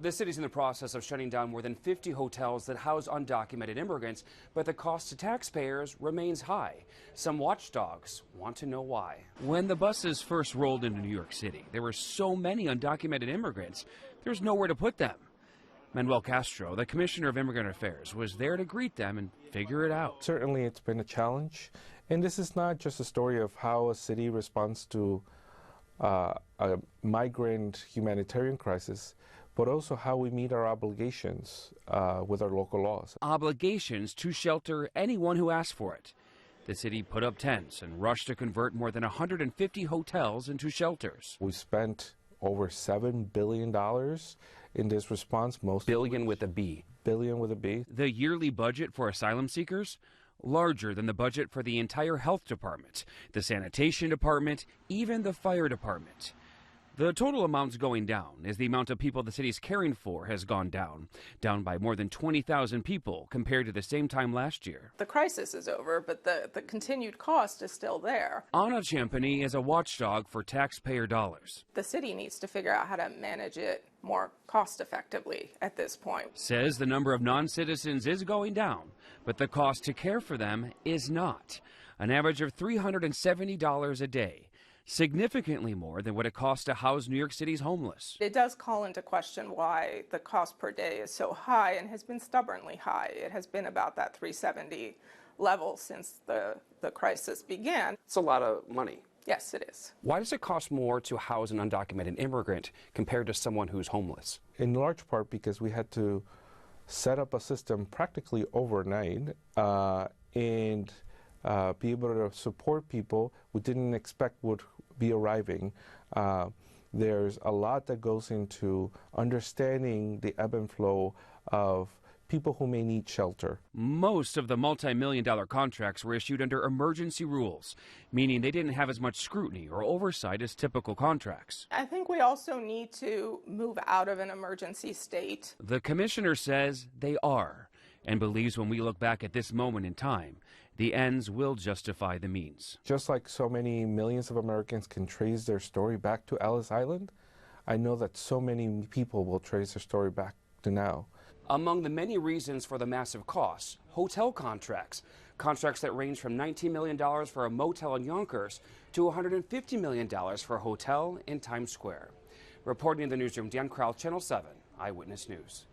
The city's in the process of shutting down more than 50 hotels that house undocumented immigrants, but the cost to taxpayers remains high. Some watchdogs want to know why. When the buses first rolled into New York City, there were so many undocumented immigrants, there's nowhere to put them. Manuel Castro, the Commissioner of Immigrant Affairs, was there to greet them and figure it out. Certainly it's been a challenge, and this is not just a story of how a city responds to a migrant humanitarian crisis, but also how we meet our obligations with our local laws. Obligations to shelter anyone who asks for it. The city put up tents and rushed to convert more than 150 hotels into shelters. We spent over $7 billion in this response. Billion with a B. Billion with a B. The yearly budget for asylum seekers? Larger than the budget for the entire health department, the sanitation department, even the fire department. The total amount's going down as the amount of people the city's caring for has gone down by more than 20,000 people compared to the same time last year. The crisis is over, but the continued cost is still there. Anna Champagny is a watchdog for taxpayer dollars. The city needs to figure out how to manage it more cost effectively at this point. Says the number of non-citizens is going down, but the cost to care for them is not. An average of $370 a day. Significantly more than what it costs to house New York City's homeless. It does call into question why the cost per day is so high and has been stubbornly high. It has been about that $370 level since the crisis began. It's a lot of money. Yes, it is. Why does it cost more to house an undocumented immigrant compared to someone who's homeless? In large part because we had to set up a system practically overnight and be able to support people we didn't expect would be arriving. There's a lot that goes into understanding the ebb and flow of people who may need shelter. Most of the multi-million-dollar contracts were issued under emergency rules, meaning they didn't have as much scrutiny or oversight as typical contracts. I think we also need to move out of an emergency state. The commissioner says they are, and believes when we look back at this moment in time, the ends will justify the means. Just like so many millions of Americans can trace their story back to Ellis Island, I know that so many people will trace their story back to now. Among the many reasons for the massive costs, hotel contracts. Contracts that range from $19 million for a motel in Yonkers to $150 million for a hotel in Times Square. Reporting in the newsroom, Dan Krauth, Channel 7, Eyewitness News.